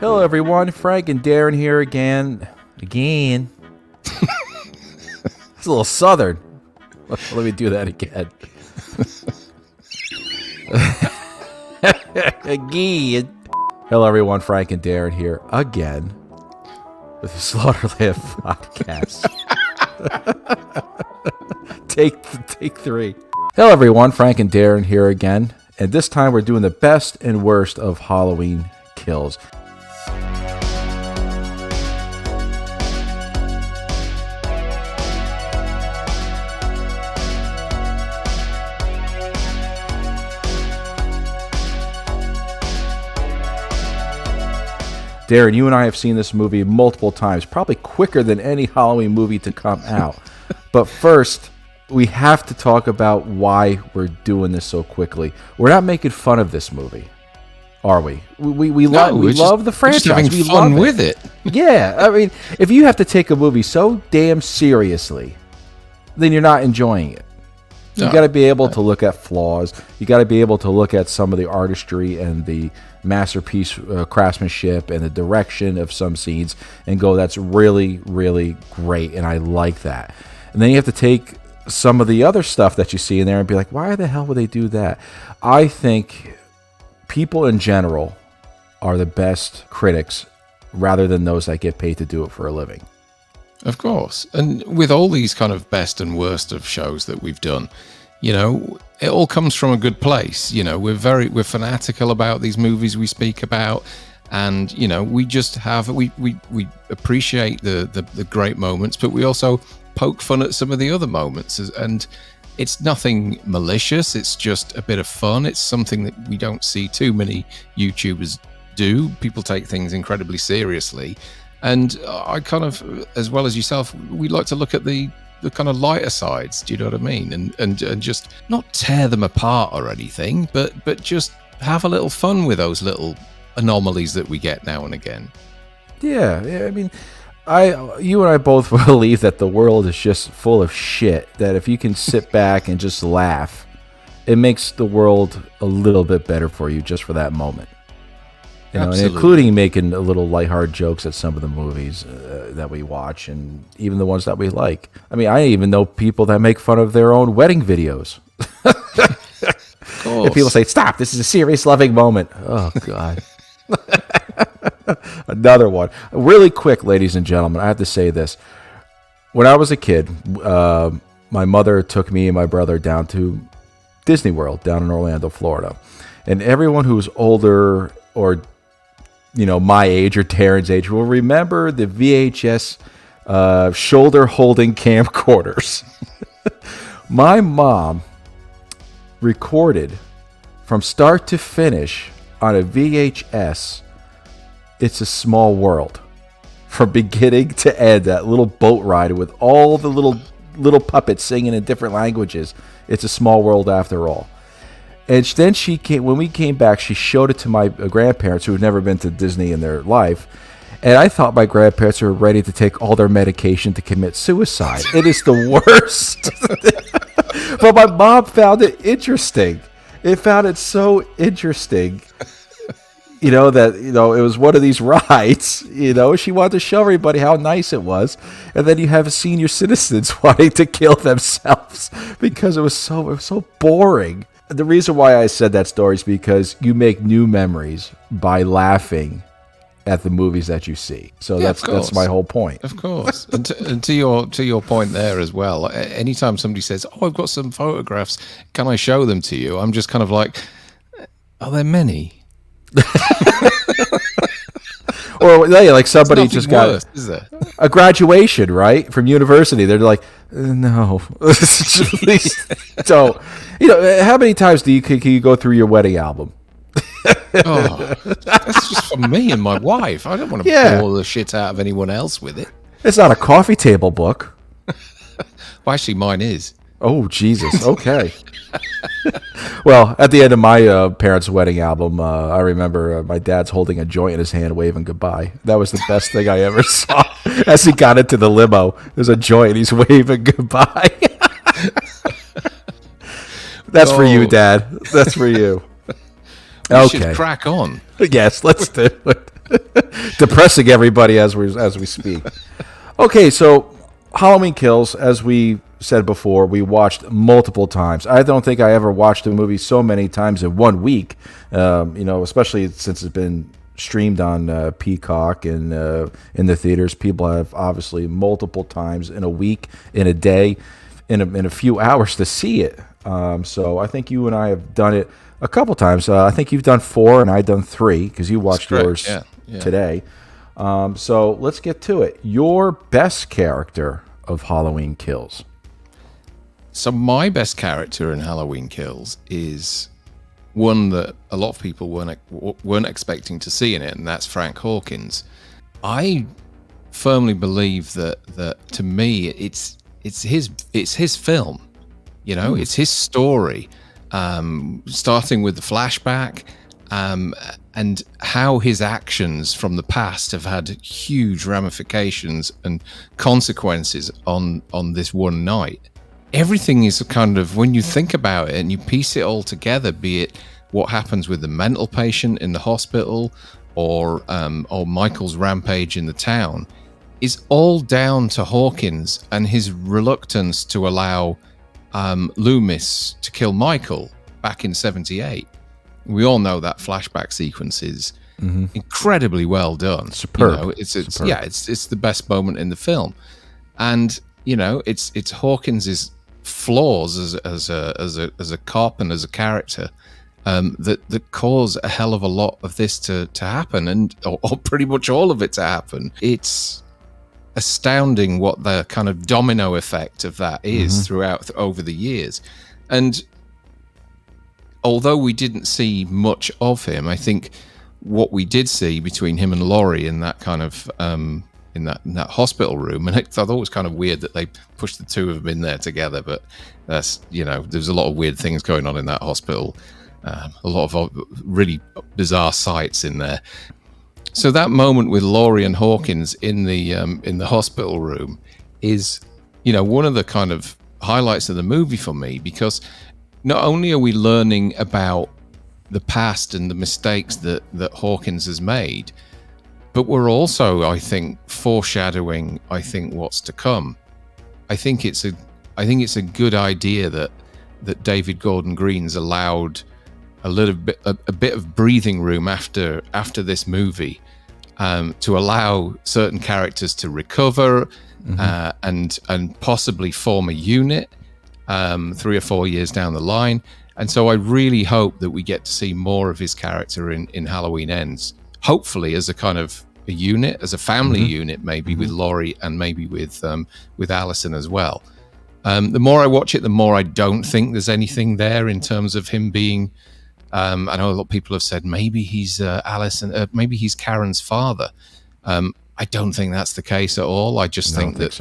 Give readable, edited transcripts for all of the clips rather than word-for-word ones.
Hello, everyone. Frank and Darren here again. It's a little southern. Let me do that again. Again. Hello, everyone. Frank and Darren here again with the Slaughterland Podcast. Take three. Hello, everyone. Frank and Darren here again. And this time we're doing the best and worst of Halloween kills. Darren, you and I have seen this movie multiple times, probably quicker than any Halloween movie to come out. But first, we have to talk about why we're doing this so quickly. We're not making fun of this movie, are we? We love the franchise. We're just having fun with it. Yeah, I mean, if you have to take a movie so damn seriously, then you're not enjoying it. You got to be able to look at flaws. You got to be able to look at some of the artistry and the masterpiece craftsmanship and the direction of some scenes and go, that's really, really great, and I like that. And then you have to take some of the other stuff that you see in there and be like, why the hell would they do that? I think people in general are the best critics rather than those that get paid to do it for a living. Of course. And with all these kind of best and worst of shows that we've done, you know, it all comes from a good place. You know, we're fanatical about these movies we speak about. And, you know, we just have, we appreciate the great moments, but we also poke fun at some of the other moments. And it's nothing malicious. It's just a bit of fun. It's something that we don't see too many YouTubers do. People take things incredibly seriously. And I kind of, as well as yourself, we like to look at the kind of lighter sides. Do you know what I mean? And just not tear them apart or anything, but just have a little fun with those little anomalies that we get now and again. Yeah, I mean, you and I both believe that the world is just full of shit, that if you can sit back and just laugh, it makes the world a little bit better for you just for that moment. You know, and including making a little lighthearted jokes at some of the movies that we watch, and even the ones that we like. I mean, I even know people that make fun of their own wedding videos. And people say, stop, this is a serious, loving moment. Oh, God. Another one. Really quick, ladies and gentlemen, I have to say this. When I was a kid, my mother took me and my brother down to Disney World down in Orlando, Florida. And everyone who's older or, you know, my age or Darren's age will remember the VHS shoulder-holding camcorders. My mom recorded from start to finish on a VHS, It's a Small World. From beginning to end, that little boat ride with all the little puppets singing in different languages. It's a small world after all. And then when we came back, she showed it to my grandparents who had never been to Disney in their life. And I thought my grandparents were ready to take all their medication to commit suicide. It is the worst. But my mom found it interesting. It found it so interesting, you know, that, you know, it was one of these rides, you know, she wanted to show everybody how nice it was. And then you have senior citizens wanting to kill themselves because it was so boring. The reason why I said that story is because you make new memories by laughing at the movies that you see. So yeah, that's my whole point. Of course. And to your point there as well, anytime somebody says, oh, I've got some photographs, can I show them to you? I'm just kind of like, are there many? Or like somebody just got worse, is there? A graduation, right, from university. They're like, no, please don't. You know, how many times can you go through your wedding album? Oh, that's just for me and my wife. I don't want to bore the shit out of anyone else with it. It's not a coffee table book. Well, actually, mine is. Oh, Jesus. Okay. Well, at the end of my parents' wedding album, I remember my dad's holding a joint in his hand, waving goodbye. That was the best thing I ever saw. As he got into the limo, there's a joint, he's waving goodbye. That's for you, Dad. That's for you. We should crack on. Yes, let's do it. Depressing everybody as we speak. Okay, so Halloween Kills, as we said before, we watched multiple times. I don't think I ever watched a movie so many times in 1 week. Especially since it's been streamed on Peacock and in the theaters. People have obviously multiple times in a week, in a day, in a few hours to see it. So I think you and I have done it a couple times. I think you've done 4 and I've done 3 because you watched yours today. So let's get to it. Your best character of Halloween Kills. So my best character in Halloween Kills is one that a lot of people weren't expecting to see in it, and that's Frank Hawkins. I firmly believe that to me it's his film. It's his story, starting with the flashback, and how his actions from the past have had huge ramifications and consequences on this one night. Everything is kind of, when you think about it and you piece it all together, be it what happens with the mental patient in the hospital or Michael's rampage in the town, is all down to Hawkins and his reluctance to allow Loomis to kill Michael back in 1978. We all know that flashback sequence is incredibly well done. Superb. Superb. It's the best moment in the film, and it's Hawkins's flaws as a cop and as a character that cause a hell of a lot of this to happen, or pretty much all of it to happen. It's astounding what the kind of domino effect of that is over the years. And although we didn't see much of him, I think what we did see between him and Laurie in that kind of in that hospital room, and I thought it was kind of weird that they pushed the two of them in there together, but that's, there's a lot of weird things going on in that hospital, a lot of really bizarre sights in there. So that moment with Laurie and Hawkins in the hospital room is, one of the kind of highlights of the movie for me, because not only are we learning about the past and the mistakes that Hawkins has made, but we're also, I think, foreshadowing, what's to come. I think it's a good idea that David Gordon Green's allowed a bit of breathing room after this movie, to allow certain characters to recover, and possibly form a unit 3 or 4 years down the line. And so I really hope that we get to see more of his character in Halloween Ends, hopefully as a kind of a unit, as a family unit, maybe with Laurie and maybe with Allison as well. The more I watch it, the more I don't think there's anything there in terms of him being, I know a lot of people have said maybe he's Allison, maybe he's Karen's father. I don't think that's the case at all. I just think that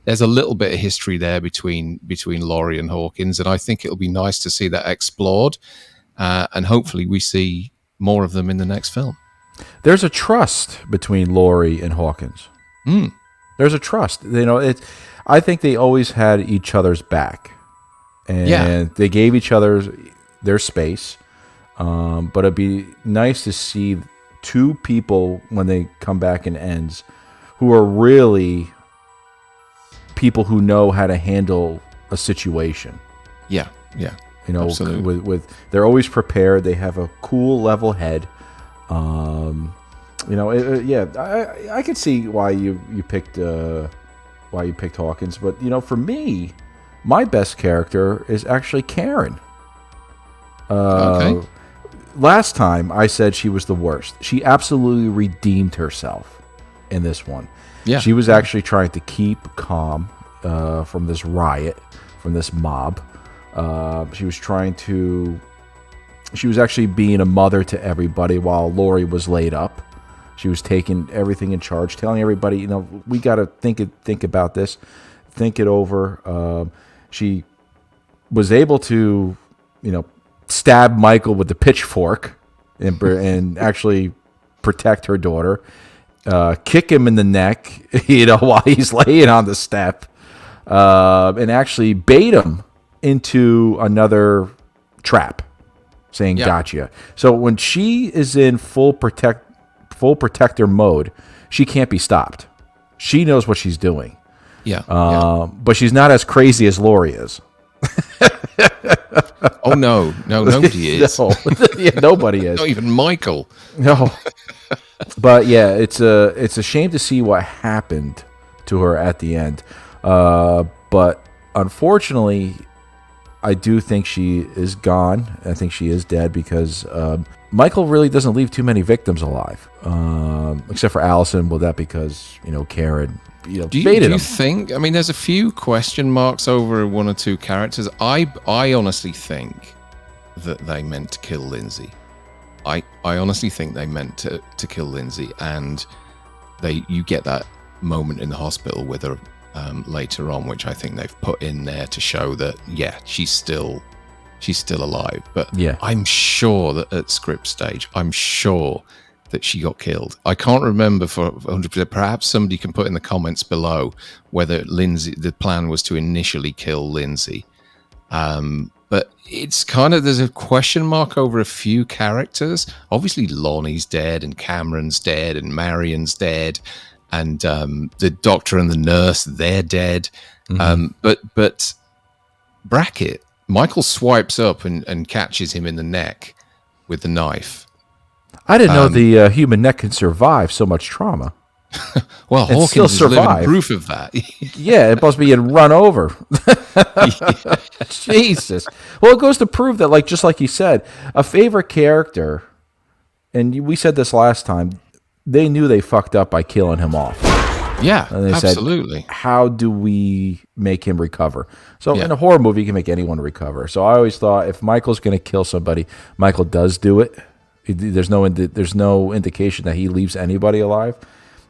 there's a little bit of history there between Laurie and Hawkins, and I think it'll be nice to see that explored, and hopefully we see more of them in the next film. There's a trust between Laurie and Hawkins. There's a trust. I think they always had each other's back, and they gave each other their space. But it'd be nice to see two people when they come back in Ends who are really people who know how to handle a situation. Yeah. Absolutely. They're always prepared. They have a cool, level head. I could see why you picked Hawkins, but for me, my best character is actually Karen. Okay. Last time I said she was the worst. She absolutely redeemed herself in this one. Yeah. She was actually trying to keep calm from this riot, from this mob. She was actually being a mother to everybody while Laurie was laid up. She was taking everything in charge, telling everybody, we got to think about this, think it over. She was able to, stab Michael with the pitchfork and actually protect her daughter, kick him in the neck, while he's laying on the step, and actually bait him into another trap, saying, "Gotcha." So when she is in full full protector mode, she can't be stopped. She knows what she's doing. Yeah. But she's not as crazy as Laurie is. Oh no, nobody is. No. Yeah, nobody is. Not even Michael. No. But yeah, it's a shame to see what happened to her at the end. But unfortunately, I do think she is gone. I think she is dead because Michael really doesn't leave too many victims alive, except for Allison. Well, that because Karen. Do you think? I mean, there's a few question marks over one or two characters. I honestly think that they meant to kill Lindsay. I honestly think they meant to kill Lindsay, and you get that moment in the hospital with her later on, which I think they've put in there to show that she's still alive. But yeah, I'm sure that at script stage, I'm sure that she got killed. I can't remember for 100%. Perhaps somebody can put in the comments below whether the plan was to initially kill Lindsay. But it's there's a question mark over a few characters. Obviously, Lonnie's dead, and Cameron's dead, and Marion's dead, and the doctor and the nurse, they're dead. Mm-hmm. But Brackett, Michael swipes up and catches him in the neck with the knife. I didn't know the human neck can survive so much trauma. Well, Hawkins is living proof of that. Yeah, it must be run over. Yeah. Jesus. Well, it goes to prove that, just like you said, a favorite character, and we said this last time, they knew they fucked up by killing him off. Yeah, and they absolutely. Said, how do we make him recover? So in a horror movie, you can make anyone recover. So I always thought if Michael's going to kill somebody, Michael does do it. There's no indication that he leaves anybody alive.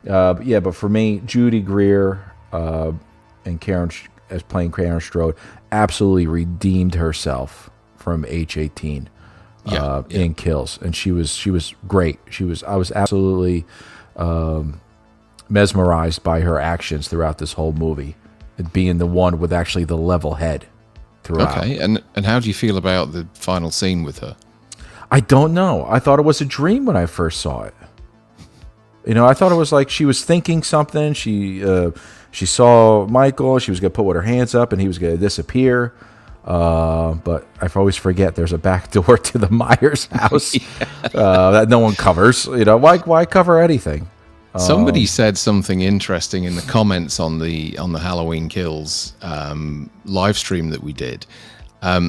But for me, Judy Greer and Karen as playing Karen Strode absolutely redeemed herself from H-18 in Kills, and she was great. I was absolutely mesmerized by her actions throughout this whole movie, being the one with actually the level head throughout. Okay, and how do you feel about the final scene with her? I don't know. I thought it was a dream when I first saw it. I thought it was like she was thinking something. She saw Michael. She was going to put her hands up, and he was going to disappear. But I always forget there's a back door to the Myers house that no one covers. Why cover anything? Somebody said something interesting in the comments on the Halloween Kills live stream that we did.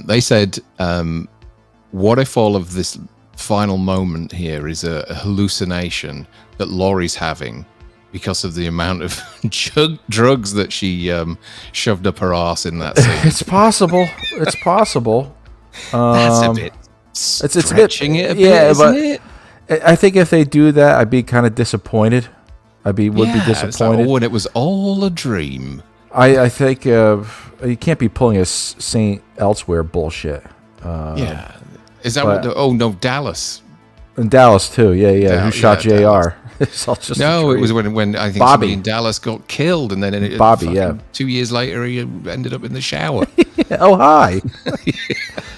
They said, what if all of this final moment here is a hallucination that Laurie's having because of the amount of drugs that she shoved up her ass in that scene? It's possible. It's possible. That's a bit stretching it a bit, isn't it? I think if they do that, I'd be kind of disappointed. Would be disappointed. And it was all a dream. I think you can't be pulling a Saint Elsewhere bullshit. Is that what? Oh no, Dallas. And Dallas too. Yeah. Who shot JR? It's all just it was when I think somebody in Dallas got killed, and then Bobby. 2 years later he ended up in the shower. Oh hi!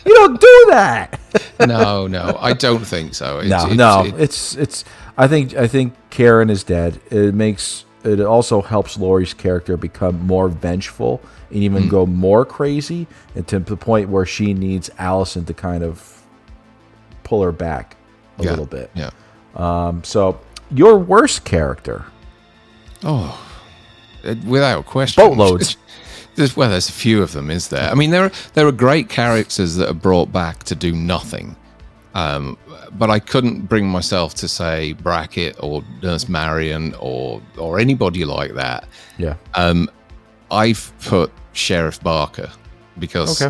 You don't do that. No, I don't think so. It's. I think Karen is dead. It also helps Laurie's character become more vengeful and even go more crazy, and to the point where she needs Allison to kind of pull her back a little bit. Yeah. So your worst character? Oh, without question. Boatloads. There's a few of them, is there? I mean, there are great characters that are brought back to do nothing. But I couldn't bring myself to say Brackett or Nurse Marion or anybody like that. Yeah. I've put Sheriff Barker because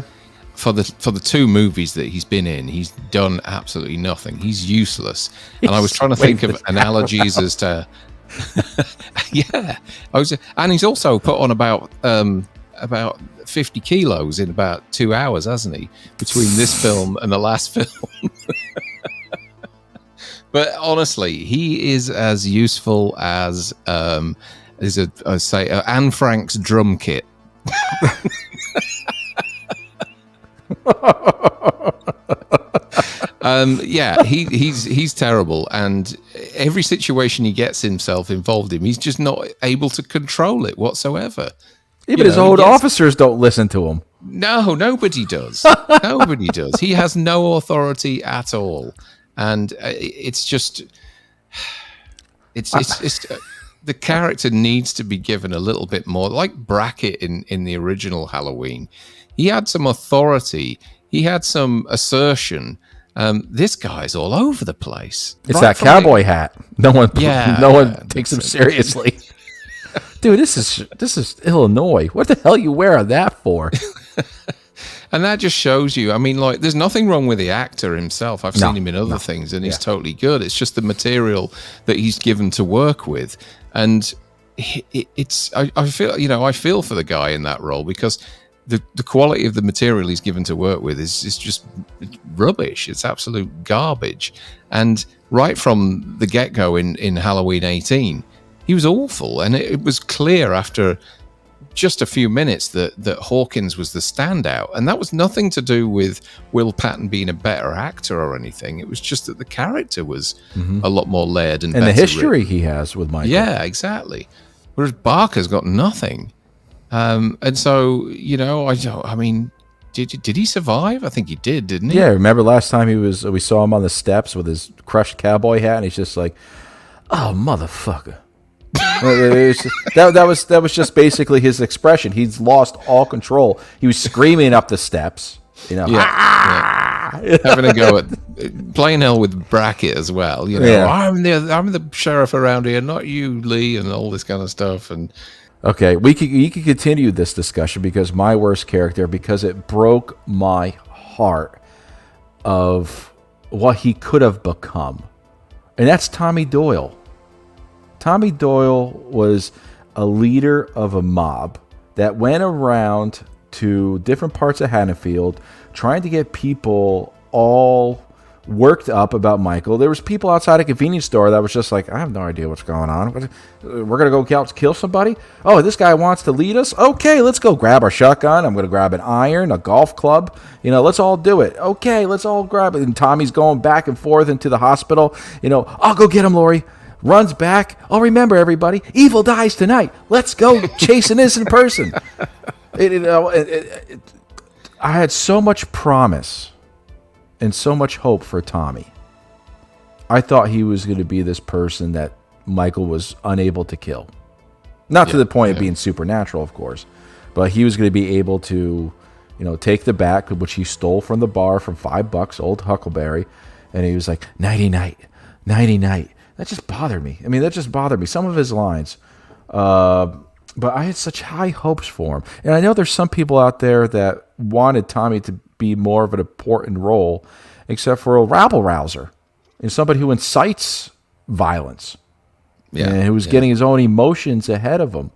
for the two movies that he's been in, he's done absolutely nothing. He's useless. And I was trying to think of analogies as to and he's also put on about 50 kilos in about 2 hours, hasn't he? Between this film and the last film. But honestly, he is as useful as Anne Frank's drum kit. Yeah, he's terrible, and every situation he gets himself involved in, he's just not able to control it whatsoever. Even his old officers don't listen to him. No, nobody does. Nobody does. He has no authority at all, and it's just, it's the character needs to be given a little bit more, like Brackett in the original Halloween. He had some authority. He had some assertion. This guy's all over the place. It's that cowboy hat. No one takes him seriously. Dude, this is Illinois. What the hell are you wearing that for? And that just shows you, I mean, like, there's nothing wrong with the actor himself. I've seen him in other things, and he's totally good. It's just the material that he's given to work with. And I feel for the guy in that role, because the quality of the material he's given to work with is just rubbish. It's absolute garbage. And right from the get-go in Halloween 18, he was awful. And it was clear after just a few minutes that Hawkins was the standout. And that was nothing to do with Will Patton being a better actor or anything. It was just that the character was a lot more layered and better the history written. He has with Michael. Yeah, exactly. Whereas Barker's got nothing. And so, I mean, did he survive? I think he did, didn't he? Yeah, remember last time we saw him on the steps with his crushed cowboy hat, and he's just like, "Oh, motherfucker." that was just basically his expression. He's lost all control. He was screaming up the steps, having a go at playing hell with Brackett as well. I'm the sheriff around here, not you, Lee, and all this kind of stuff. And okay, you can continue this discussion, because my worst character, because it broke my heart of what he could have become, and that's Tommy Doyle. Tommy Doyle was a leader of a mob that went around to different parts of Haddonfield trying to get people all worked up about Michael. There was people outside a convenience store that was just like, I have no idea what's going on. We're going to go kill somebody? Oh, this guy wants to lead us? Okay, let's go grab our shotgun. I'm going to grab an iron, a golf club. Let's all do it. Okay, let's all grab it. And Tommy's going back and forth into the hospital. I'll go get him, Lori. Runs back. Oh, remember, everybody, evil dies tonight. Let's go chase an innocent person. I had so much promise and so much hope for Tommy. I thought he was going to be this person that Michael was unable to kill. Not to the point of being supernatural, of course, but he was going to be able to, take the bat, which he stole from the bar for $5, old Huckleberry, and he was like, nighty night, nighty night. That just bothered me. Some of his lines. But I had such high hopes for him. And I know there's some people out there that wanted Tommy to be more of an important role, except for a rabble-rouser. And somebody who incites violence. And who was getting his own emotions ahead of him.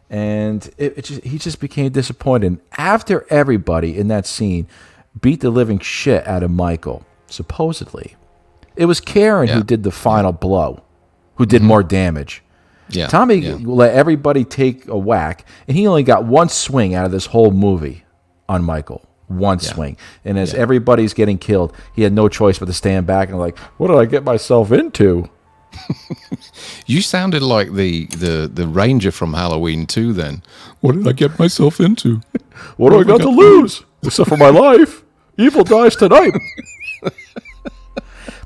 And he just became disappointed. After everybody in that scene beat the living shit out of Michael, supposedly, it was Karen who did the final blow, who did more damage. Yeah, Tommy let everybody take a whack, and he only got one swing out of this whole movie on Michael. One swing. And as everybody's getting killed, he had no choice but to stand back and like, what did I get myself into? You sounded like the ranger from Halloween 2 then. What did I get myself into? What do I got to lose? Except for my life. Evil dies tonight.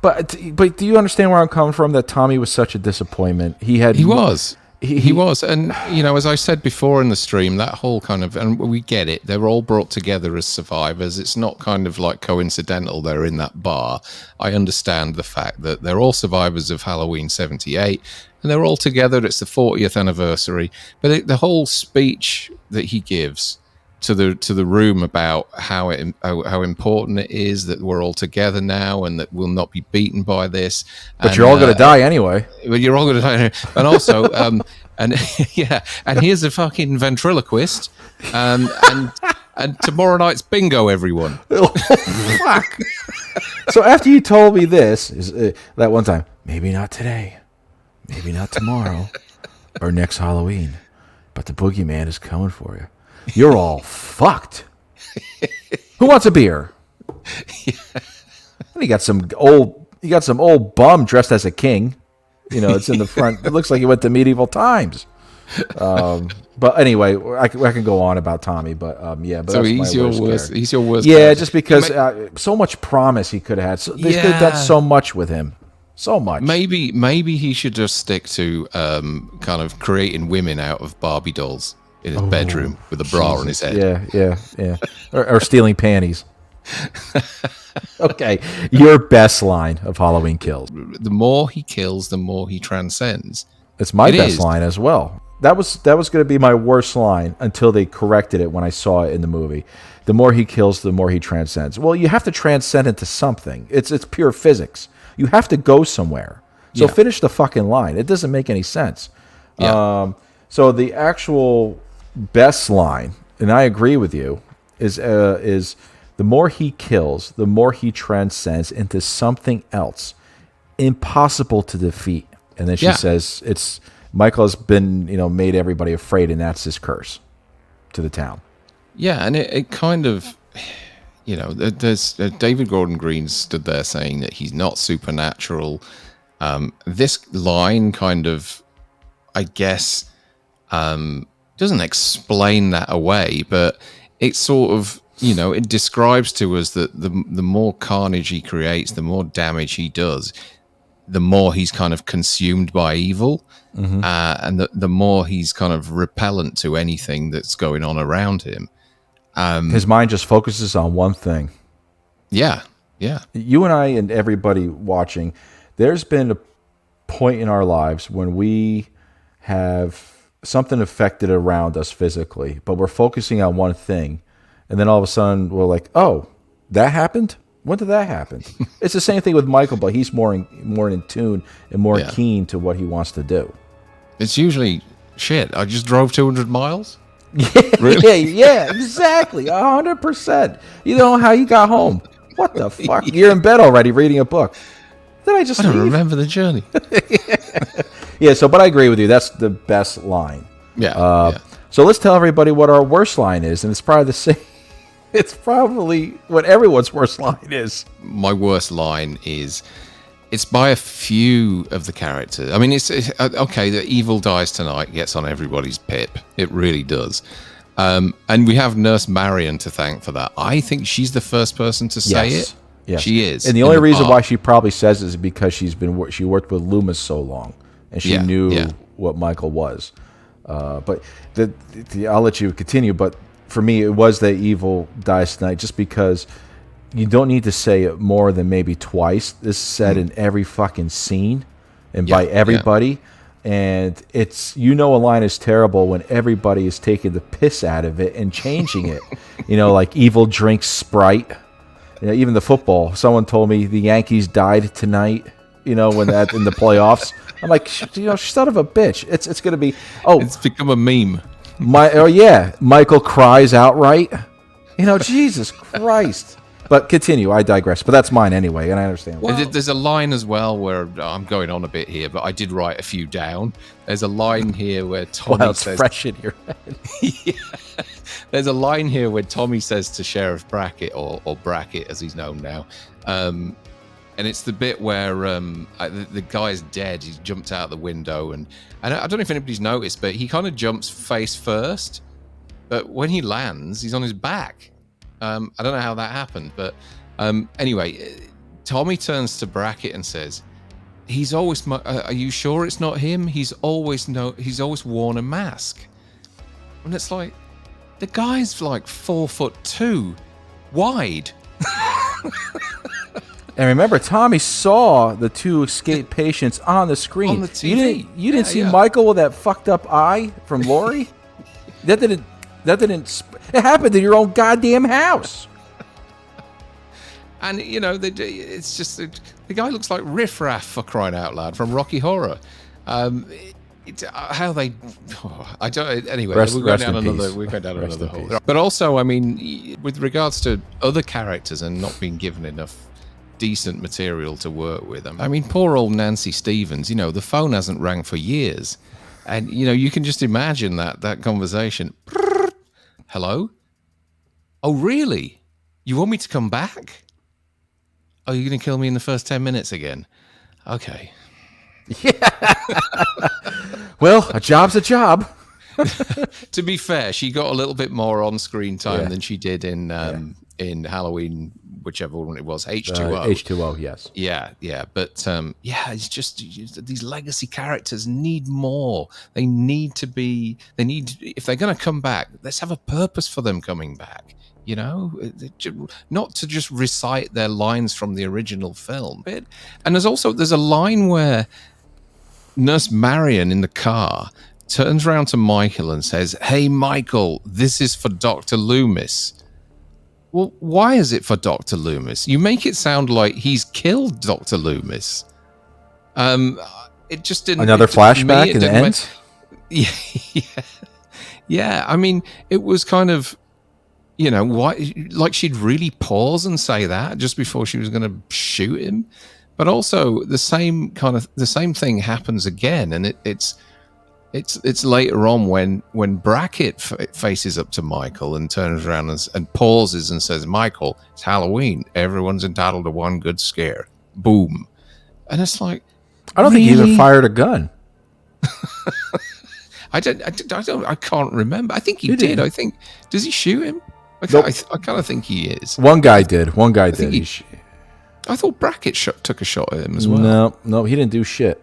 But do you understand where I'm coming from? That Tommy was such a disappointment. He was. He was. And, as I said before in the stream, that whole kind of, and we get it, they're all brought together as survivors. It's not kind of like coincidental they're in that bar. I understand the fact that they're all survivors of Halloween 78, and they're all together. It's the 40th anniversary. But the whole speech that he gives to the room about how important it is that we're all together now and that we'll not be beaten by this. But you're all going to die anyway. But you're all going to die anyway. And also, and here's a fucking ventriloquist, and tomorrow night's bingo, everyone. Oh, fuck. So after you told me this, that one time, maybe not today, maybe not tomorrow, or next Halloween, but the boogeyman is coming for you. You're all fucked. Who wants a beer? And he got some old bum dressed as a king. It's in the front. It looks like he went to medieval times. But anyway, I can go on about Tommy, but But so that's he's your worst. He's your worst. Yeah, character. just because so much promise he could have had. So they could have done so much with him. So much. Maybe he should just stick to kind of creating women out of Barbie dolls in his bedroom with a bra on his head. Yeah. Or stealing panties. Okay, your best line of Halloween Kills. The more he kills, the more he transcends. It's my best line as well. That was going to be my worst line until they corrected it when I saw it in the movie. The more he kills, the more he transcends. Well, you have to transcend into something. It's pure physics. You have to go somewhere. So finish the fucking line. It doesn't make any sense. Yeah. So the actual best line, and I agree with you, is the more he kills, the more he transcends into something else, impossible to defeat. And then she says, "It's Michael has been, made everybody afraid, and that's his curse to the town." Yeah, and it kind of, there's David Gordon Green stood there saying that he's not supernatural. This line kind of, I guess, doesn't explain that away, but it sort of, it describes to us that the more carnage he creates, the more damage he does, the more he's kind of consumed by evil, and the more he's kind of repellent to anything that's going on around him. His mind just focuses on one thing. Yeah. You and I and everybody watching, there's been a point in our lives when we have something affected around us physically, but we're focusing on one thing. And then all of a sudden we're like, oh, that happened? When did that happen? It's the same thing with Michael, but he's more in tune and more keen to what he wants to do. It's usually, shit, I just drove 200 miles? Yeah, exactly. 100%. You don't know how you got home. What the fuck? You're in bed already reading a book. Did I don't remember the journey. But I agree with you. That's the best line. Yeah. So let's tell everybody what our worst line is, and it's probably the same. It's probably what everyone's worst line is. My worst line is, it's by a few of the characters. I mean, it's okay, the evil dies tonight gets on everybody's pip. It really does. And we have Nurse Marion to thank for that. I think she's the first person to say it. Yes. She is. And the only reason why she probably says it is because she worked with Loomis so long, and she knew what Michael was. But I'll let you continue. But for me, it was that evil dies tonight, just because you don't need to say it more than maybe twice. This is said in every fucking scene and by everybody. And it's, a line is terrible when everybody is taking the piss out of it and changing it. Like evil drinks Sprite. Even the football. Someone told me the Yankees died tonight. When that in the playoffs. I'm like, son of a bitch. It's gonna be. Oh, it's become a meme. Michael cries outright. Jesus Christ. But continue. I digress. But that's mine anyway, and I understand. Well, there's a line as well where I'm going on a bit here, but I did write a few down. There's a line here where Tommy says, fresh in your head. There's a line here where Tommy says to Sheriff Brackett, or Brackett as he's known now, and it's the bit where the guy's dead. He's jumped out the window, and I don't know if anybody's noticed, but he kind of jumps face first. But when he lands, he's on his back. I don't know how that happened, but anyway, Tommy turns to Brackett and says, "He's always. Are you sure it's not him? He's always worn a mask." And it's like, the guy's like 4'2" wide. And remember, Tommy saw the two escaped patients on the screen. On the TV. You didn't see Michael with that fucked up eye from Lori? That didn't. It happened in your own goddamn house. And it's just the guy looks like Riff Raff, for crying out loud, from Rocky Horror. How they, I don't. Anyway, we're going down another hole. But also, I mean, with regards to other characters and not being given enough decent material to work with, I mean, poor old Nancy Stevens. The phone hasn't rang for years, and you can just imagine that conversation. Hello? Oh, really? You want me to come back? "Oh, you're going to kill me in the first 10 minutes again?" Okay. Well, a job's a job. To be fair, she got a little bit more on-screen time than she did in Halloween, whichever one it was, H2O. H2O, yes. Yeah. But it's just these legacy characters need more. They need, if they're going to come back, let's have a purpose for them coming back. You know, not to just recite their lines from the original film. And there's a line where Nurse Marion in the car turns around to Michael and says, "Hey, Michael, this is for Dr. Loomis." Well, why is it for Dr. Loomis? You make it sound like he's killed Dr. Loomis. It just didn't. Another flashback in the end? Yeah. I mean, it was kind of, why? Like she'd really pause and say that just before she was going to shoot him. But also the same thing happens again, and it's later on when Brackett faces up to Michael and turns around and pauses and says, "Michael, it's Halloween. Everyone's entitled to one good scare." Boom. And it's like, I don't think he even fired a gun. I can't remember. I think he did. I think, does he shoot him? Nope. I kind of think he is. One guy did. I thought Brackett took a shot at him as well. No, he didn't do shit.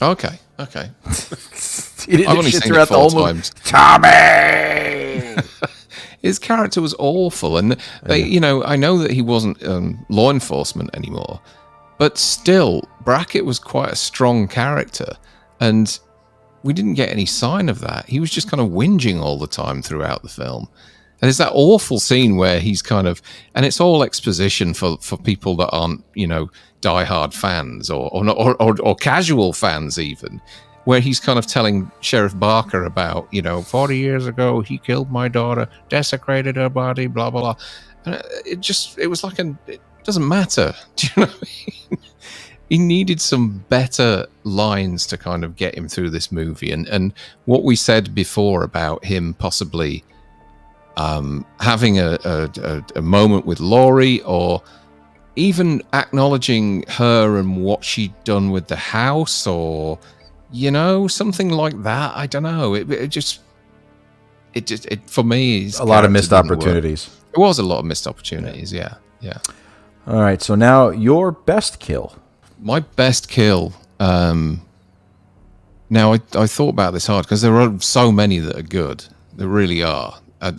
Okay. He didn't do shit throughout the whole movie. Tommy! His character was awful, and I know that he wasn't law enforcement anymore, but still, Brackett was quite a strong character, and we didn't get any sign of that. He was just kind of whinging all the time throughout the film. And there's that awful scene where he's kind of, and it's all exposition for people that aren't, diehard fans or casual fans even, where he's kind of telling Sheriff Barker about, 40 years ago, he killed my daughter, desecrated her body, blah, blah, blah. And it was like it doesn't matter. Do you know what I mean? He needed some better lines to kind of get him through this movie. And what we said before about him possibly having a moment with Laurie, or even acknowledging her and what she'd done with the house, or something like that. I don't know. It just for me, a lot of missed opportunities. It was a lot of missed opportunities. Yeah. All right, so now your best kill. My best kill. Now I thought about this hard because there are so many that are good. There really are. I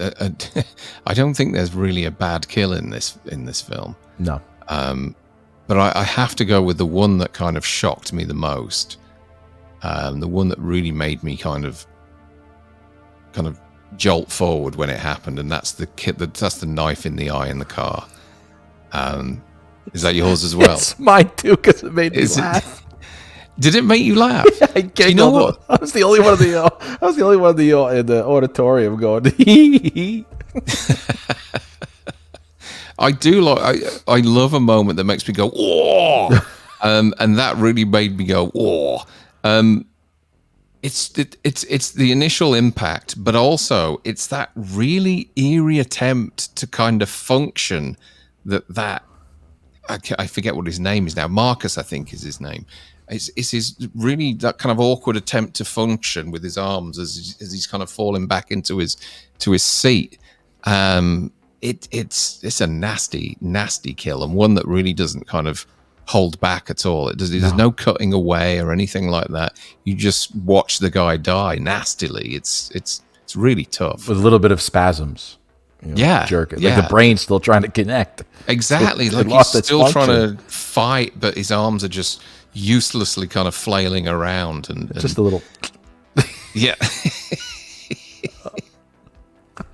don't think there's really a bad kill in this film. No. But I have to go with the one that kind of shocked me the most. The one that really made me kind of jolt forward when it happened, and that's the knife in the eye in the car. Is that yours as well? It's mine too, because it made me laugh. Did it make you laugh? I giggled. You know what? I was the only one in the auditorium going. I do I love a moment that makes me go, "Whoa!" And that really made me go, "Whoa!" It's the initial impact, but also it's that really eerie attempt to kind of function that I forget what his name is now. Marcus, I think, is his name. It's his really that kind of awkward attempt to function with his arms as he's kind of falling back into his seat. It's a nasty kill, and one that really doesn't kind of hold back at all. There's no cutting away or anything like that. You just watch the guy die nastily. It's really tough with a little bit of spasms. Jerking. Like the brain's still trying to connect. Exactly. Like he's still trying to fight, but his arms are just uselessly kind of flailing around and just a little. Yeah.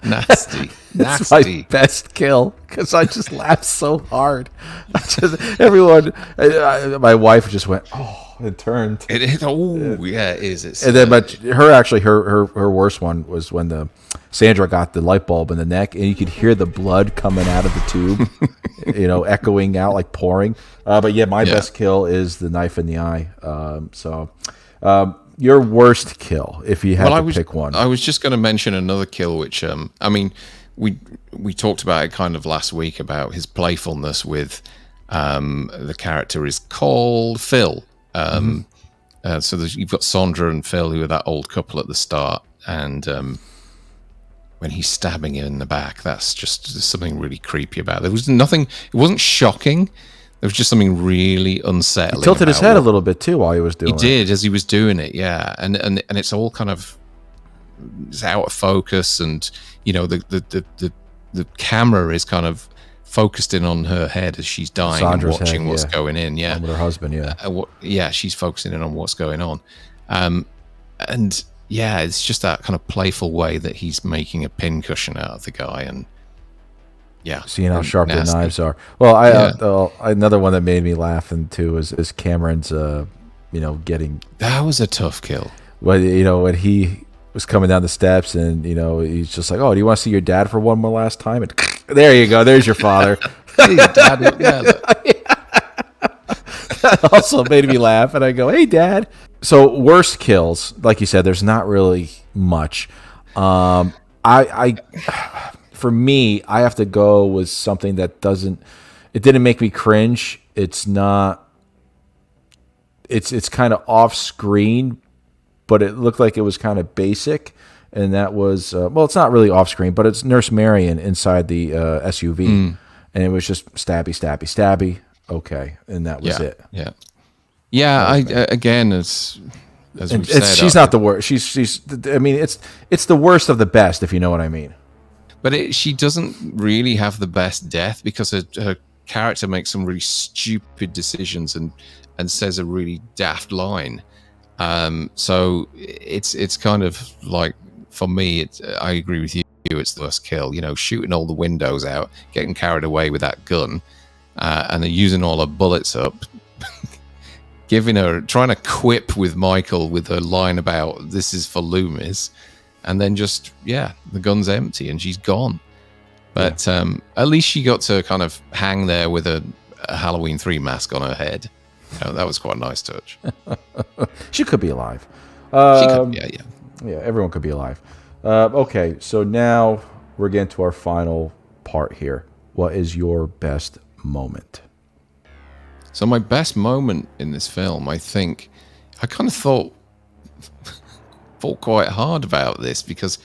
Nasty. That's my best kill because I just laughed so hard. Everyone, my wife just went, "Oh," and turned. It is. And then, but her worst one was when Sandra got the light bulb in the neck, and you could hear the blood coming out of the tube, echoing out like pouring. But my best kill is the knife in the eye. Your worst kill, if you had to pick one. I was just going to mention another kill, which we talked about it kind of last week about his playfulness with The character is called Phil. So you've got Sandra and Phil, who are that old couple at the start, and when he's stabbing her in the back, there's something really creepy about it. There was nothing. It wasn't shocking. There was just something really unsettling. He tilted his head a little bit too while he was doing it. He did as he was doing it, yeah. And it's all kind of it's out of focus, and the camera is kind of focused in on her head as she's dying Sandra's and watching head, what's going in. Yeah, with her husband. Yeah, she's focusing in on what's going on, and yeah, it's just that kind of playful way that he's making a pincushion out of the guy, and yeah, seeing how sharp the knives are. Well, another one that made me laugh too is Cameron's, getting. That was a tough kill. When he was coming down the steps, and he's just like, "Oh, do you want to see your dad for one more last time?" And there you go. There's your father. Hey, Dad. That also made me laugh, and I go, "Hey, Dad." So worst kills, like you said, there's not really much. For me, I have to go with something that didn't make me cringe. It's not. It's kind of off screen, but it looked like it was kind of basic, and that was it's not really off screen, but it's Nurse Marion inside the SUV, and it was just stabby. Okay, and that was it. Yeah. Again, as we've said, she's not the worst. She's. I mean, it's the worst of the best, if you know what I mean. But she doesn't really have the best death because her character makes some really stupid decisions and says a really daft line. So it's kind of like, for me, I agree with you. It's the worst kill. Shooting all the windows out, getting carried away with that gun, and they're using all her bullets up. Trying to quip with Michael with her line about this is for Loomis, and then the gun's empty and she's gone. But at least she got to kind of hang there with a Halloween 3 mask on her head. That was quite a nice touch. She could be alive. She could, yeah. Yeah, everyone could be alive. Okay, so now we're getting to our final part here. What is your best moment? So my best moment in this film, I think, I kind of thought quite hard about this because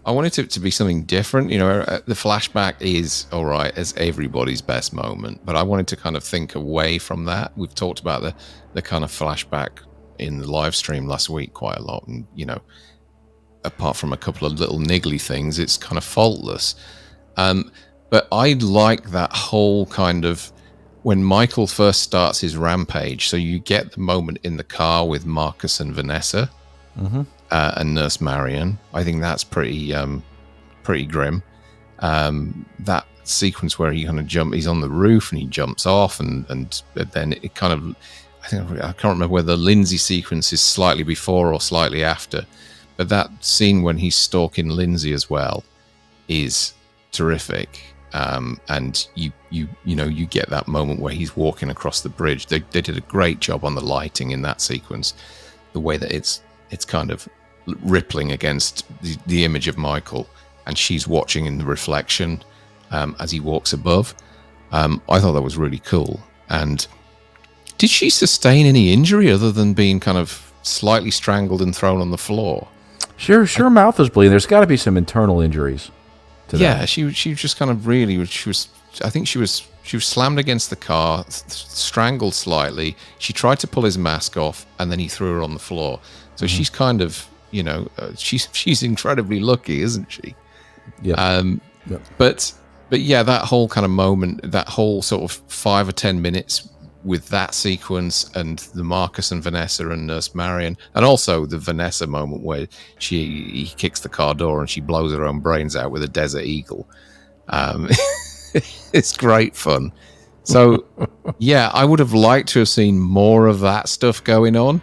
I wanted it to be something different. The flashback is all right as everybody's best moment, but I wanted to kind of think away from that. We've talked about the kind of flashback in the live stream last week quite a lot, and apart from a couple of little niggly things, it's kind of faultless. But I like that whole kind of when Michael first starts his rampage. So you get the moment in the car with Marcus and Vanessa. And Nurse Marion. I think that's pretty grim. That sequence where he kind of he's on the roof and he jumps off, and then it kind of, I can't remember whether the Lindsay sequence is slightly before or slightly after, but that scene when he's stalking Lindsay as well is terrific. And you get that moment where he's walking across the bridge. They did a great job on the lighting in that sequence, the way that it's kind of rippling against the image of Michael, and she's watching in the reflection as he walks above. I thought that was really cool. And did she sustain any injury other than being kind of slightly strangled and thrown on the floor? Sure, mouth was bleeding. There's got to be some internal injuries to that. Yeah, she just kind of really, I think she was slammed against the car, strangled slightly. She tried to pull his mask off, and then he threw her on the floor. So she's kind of, she's incredibly lucky, isn't she? Yeah. But yeah, that whole kind of moment, that whole sort of 5 or 10 minutes with that sequence, and the Marcus and Vanessa and Nurse Marion, and also the Vanessa moment where he kicks the car door and she blows her own brains out with a Desert Eagle. It's great fun. So yeah, I would have liked to have seen more of that stuff going on,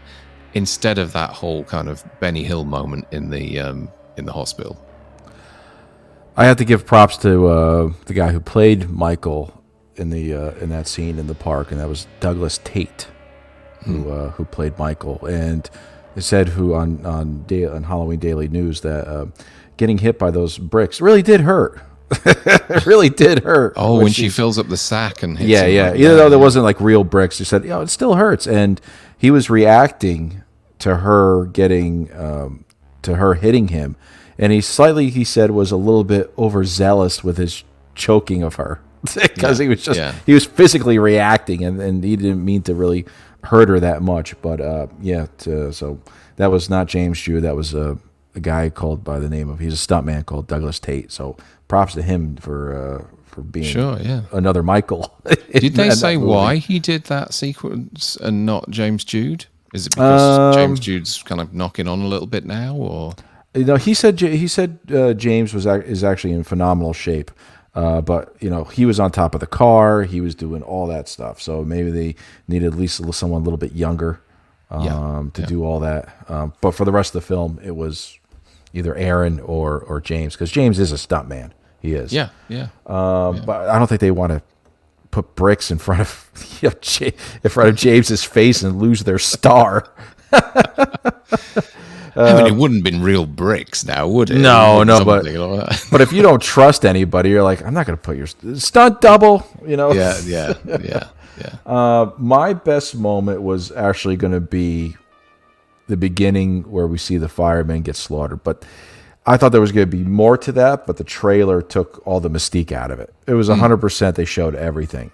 instead of that whole kind of Benny Hill moment in the hospital. I have to give props to the guy who played Michael in that scene in the park, and that was Douglas Tate, who played Michael. And it said on Halloween Daily News that getting hit by those bricks really did hurt. It really did hurt. Oh, when she fills up the sack and hits yeah, him. yeah. Even though there wasn't like real bricks, he said, it still hurts. And he was reacting to her getting, to her hitting him. And he said, was a little bit overzealous with his choking of her because he was physically reacting and he didn't mean to really hurt her that much. But so that was not James Jude. That was a guy called by the name of, he's a stuntman called Douglas Tate. So props to him for being another Michael. Did they say why he did that sequence and not James Jude? Is it because James Jude's kind of knocking on a little bit now, or? He said James is actually in phenomenal shape, but he was on top of the car. He was doing all that stuff. So maybe they needed at least someone a little bit younger to do all that. But for the rest of the film, it was either Aaron or James, because James is a stuntman. He is. Yeah. But I don't think they want to put bricks in front of James's face and lose their star. I mean, it wouldn't have been real bricks now, would it? No, but if you don't trust anybody, you're like, I'm not going to put your stunt double, Yeah. My best moment was actually going to be the beginning where we see the firemen get slaughtered. But I thought there was going to be more to that, but the trailer took all the mystique out of it. It was 100%. They showed everything.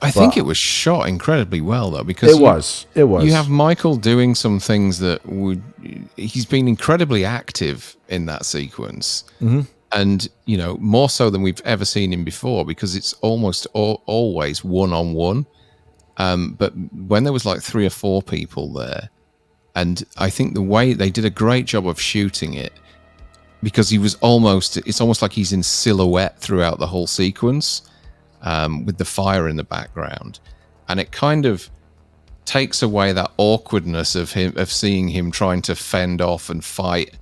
I think it was shot incredibly well, though, because it was. You have Michael doing some things that he's been incredibly active in that sequence, and more so than we've ever seen him before, because it's almost always one-on-one. But when there was like 3 or 4 people there, and I think the way they did a great job of shooting it, because it's almost like he's in silhouette throughout the whole sequence. With the fire in the background, and it kind of takes away that awkwardness of seeing him trying to fend off and fight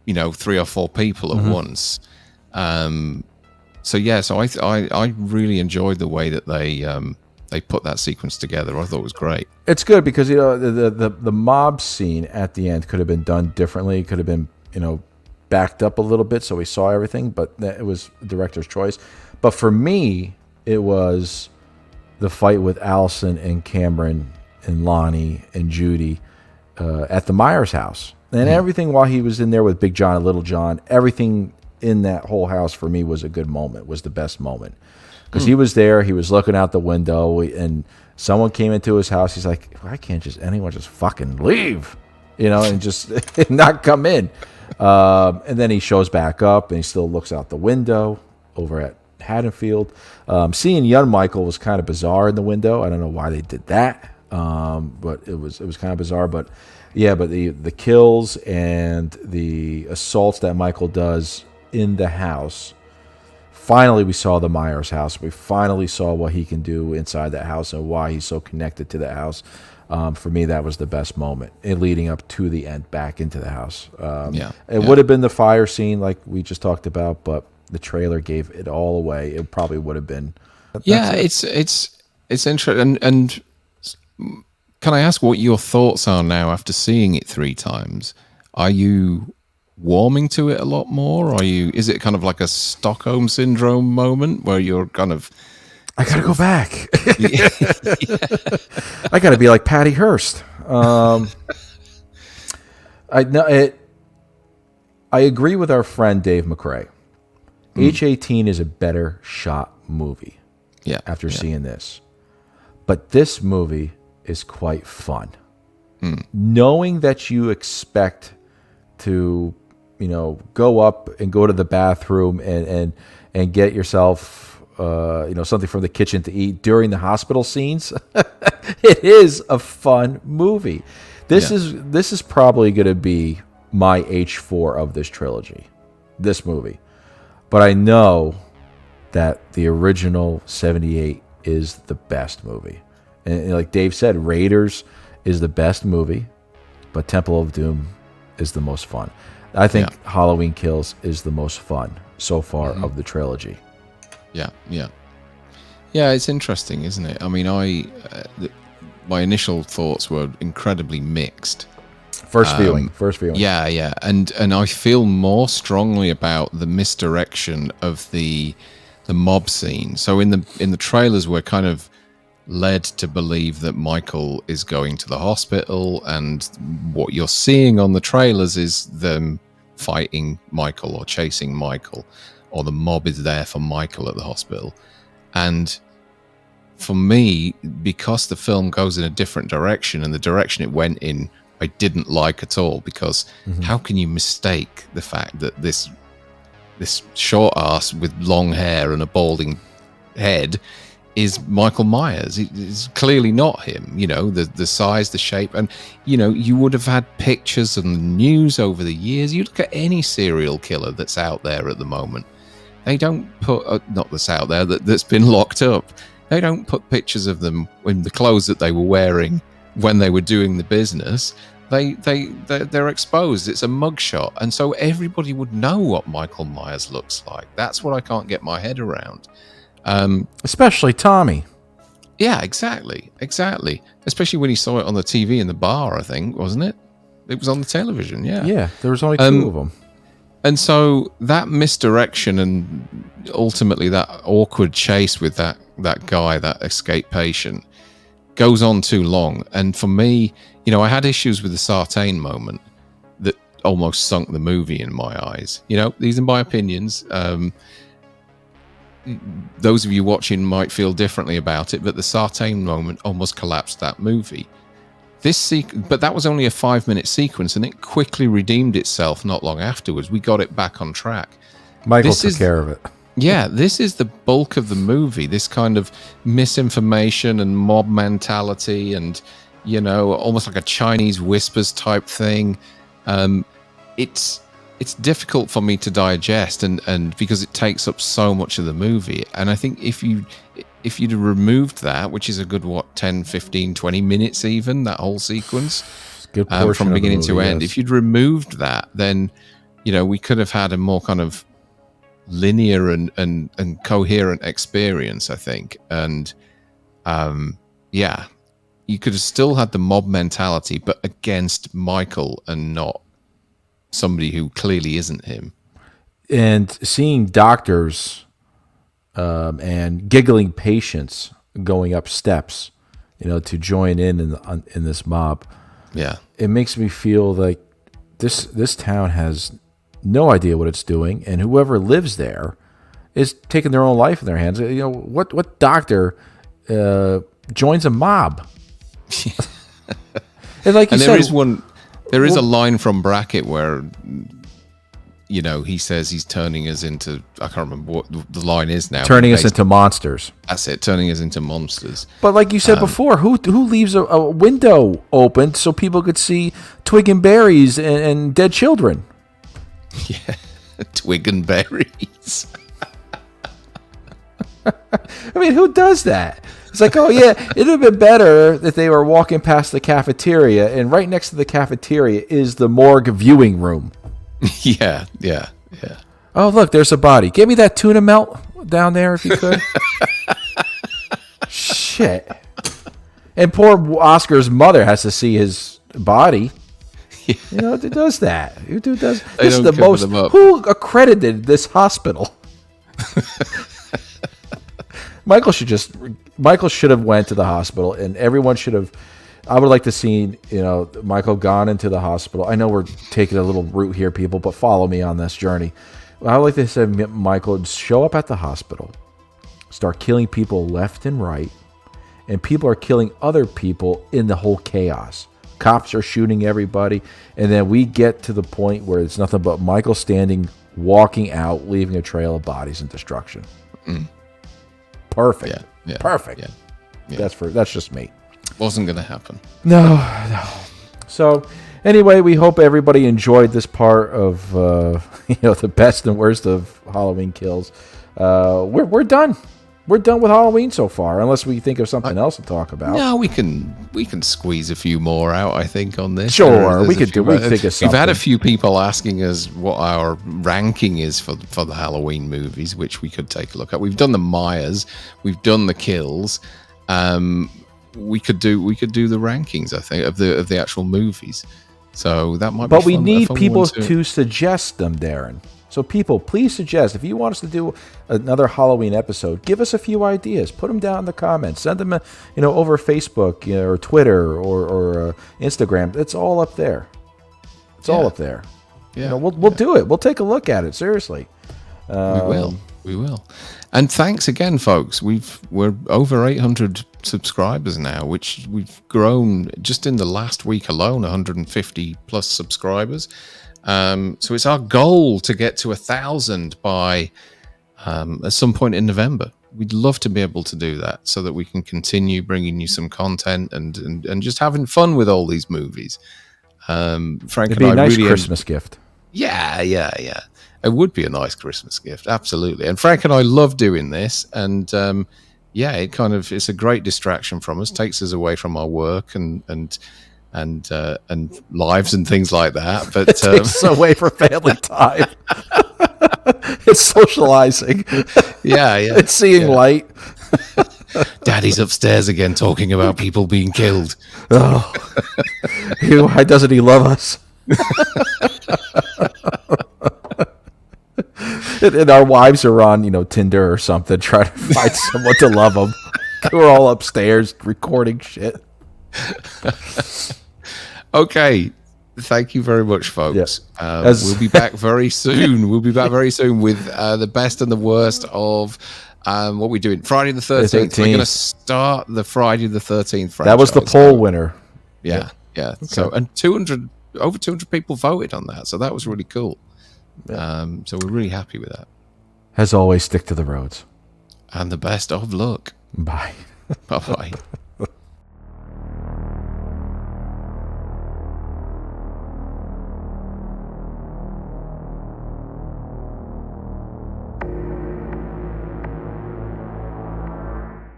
3 or 4 people at once. So I really enjoyed the way that they put that sequence together. I thought it was great. It's good because the mob scene at the end could have been done differently. It could have been backed up a little bit so we saw everything, but it was the director's choice. But for me, it was the fight with Allison and Cameron and Lonnie and Judy at the Myers house. And everything while he was in there with Big John and Little John, everything in that whole house for me was a good moment, was the best moment. Because he was there, he was looking out the window, and someone came into his house. He's like, why can't anyone just fucking leave? And just not come in. And then he shows back up and he still looks out the window over at Haddonfield. Seeing young Michael was kind of bizarre in the window. I don't know why they did that, but it was kind of bizarre. But the kills and the assaults that Michael does in the house. Finally, we saw the Myers house. We finally saw what he can do inside that house and why he's so connected to that house. For me, that was the best moment, leading up to the end, back into the house. It would have been the fire scene like we just talked about, but the trailer gave it all away. It probably would have been. It's interesting. And can I ask what your thoughts are now after seeing it 3 times? Are you warming to it a lot more? Is it kind of like a Stockholm syndrome moment where you're kind of, I gotta go back. I gotta be like Patty Hearst. I agree with our friend Dave McRae. H-18 is a better shot movie. Yeah. After seeing this, but this movie is quite fun. Knowing that you expect to, go up and go to the bathroom and get yourself, something from the kitchen to eat during the hospital scenes. It is a fun movie. This is probably going to be my H4 of this trilogy. This movie. But I know that the original 78 is the best movie. And like Dave said, Raiders is the best movie, but Temple of Doom is the most fun. I think Halloween Kills is the most fun so far of the trilogy. Yeah, it's interesting, isn't it? I mean, my initial thoughts were incredibly mixed. First viewing. Yeah. And I feel more strongly about the misdirection of the mob scene. So in the trailers, we're kind of led to believe that Michael is going to the hospital, and what you're seeing on the trailers is them fighting Michael or chasing Michael, or the mob is there for Michael at the hospital. And for me, because the film goes in a different direction, and the direction it went in I didn't like at all, because how can you mistake the fact that this short ass with long hair and a balding head is Michael Myers? It's clearly not him. You know, the size, the shape, and you would have had pictures and the news over the years. You look at any serial killer that's out there at the moment, they don't put not that's out there that's been locked up. They don't put pictures of them in the clothes that they were wearing when they were doing the business. They're exposed. It's a mugshot, and so everybody would know what Michael Myers looks like. That's what I can't get my head around. Especially Tommy. Yeah, exactly. Especially when he saw it on the TV in the bar, I think, wasn't it? It was on the television, yeah. Yeah, there was only two of them. And so that misdirection and ultimately that awkward chase with that guy, that escape patient, goes on too long. And for me, I had issues with the Sartain moment that almost sunk the movie in my eyes. These are my opinions. Those of you watching might feel differently about it, but the Sartain moment almost collapsed that movie. But that was only a 5-minute sequence, and it quickly redeemed itself not long afterwards. We got it back on track. Michael took care of it. Yeah, this is the bulk of the movie, this kind of misinformation and mob mentality and, almost like a Chinese whispers type thing. It's difficult for me to digest and because it takes up so much of the movie. And I think if you'd removed that, which is a good, 10, 15, 20 minutes even, that whole sequence, good portion from beginning to end, if you'd removed that, then, we could have had a more kind of linear and coherent experience, I think. And you could have still had the mob mentality, but against Michael and not somebody who clearly isn't him. And seeing doctors and giggling patients going up steps, to join in this mob. Yeah, it makes me feel like this town has no idea what it's doing, and whoever lives there is taking their own life in their hands. What doctor joins a mob? And like you said, there is a line from Brackett where he says he's turning us into, I can't remember what the line is now. Turning us into monsters. That's it, turning us into monsters. But like you said before, who leaves a window open so people could see twig and berries and dead children? Yeah, twig and berries. I mean, who does that? It's like, oh yeah, it would have been better if they were walking past the cafeteria, and right next to the cafeteria is the morgue viewing room. Yeah. Oh, look, there's a body. Give me that tuna melt down there if you could. Shit. And poor Oscar's mother has to see his body. Yeah. Who does that? Who does? This is the most. Who accredited this hospital? Michael should have went to the hospital, and everyone should have. I would like to see, Michael gone into the hospital. I know we're taking a little route here, people, but follow me on this journey. I would like to see Michael show up at the hospital, start killing people left and right, and people are killing other people in the whole chaos. Cops are shooting everybody, and then we get to the point where it's nothing but Michael standing, walking out, leaving a trail of bodies and destruction. Perfect. Yeah. Perfect. Yeah. That's just me. Wasn't going to happen. No. So, anyway, we hope everybody enjoyed this part of the best and worst of Halloween Kills. We're done. We're done with Halloween so far, unless we think of something else to talk about. No, we can squeeze a few more out, I think, on this. Sure, we could think of something. We've had a few people asking us what our ranking is for the Halloween movies, which we could take a look at. We've done the Myers, we've done the Kills. We could do the rankings, I think, of the actual movies. So that might be But we fun, a need fun people one to suggest them, Darren. So people, please suggest. If you want us to do another Halloween episode, give us a few ideas. Put them down in the comments. Send them, over Facebook or Twitter or Instagram. It's all up there. It's all up there. Yeah, we'll do it. We'll take a look at it. Seriously. We will. And thanks again, folks. We're over 800 subscribers now, which we've grown just in the last week alone, 150 plus subscribers. So it's our goal to get to 1,000 by at some point in November. We'd love to be able to do that so that we can continue bringing you some content and just having fun with all these movies. Frank It'd be a nice Christmas gift. Yeah. It would be a nice Christmas gift, absolutely. And Frank and I love doing this, and it's a great distraction from us, takes us away from our work and lives and things like that. But it takes us away from family time. It's socializing. Yeah. It's seeing light. Daddy's upstairs again talking about people being killed. Oh, why doesn't he love us? And our wives are on, Tinder or something, trying to find someone to love them. We're all upstairs recording shit. Okay. Thank you very much, folks. Yeah. We'll be back very soon. We'll be back very soon with the best and the worst of what we're doing. Friday the 13th. We're going to start the Friday the 13th franchise. That was the poll winner. Yeah. Okay. So, and over 200 people voted on that. So that was really cool. Yeah. So we're really happy with that. As always, stick to the roads. And the best of luck. Bye. Bye-bye.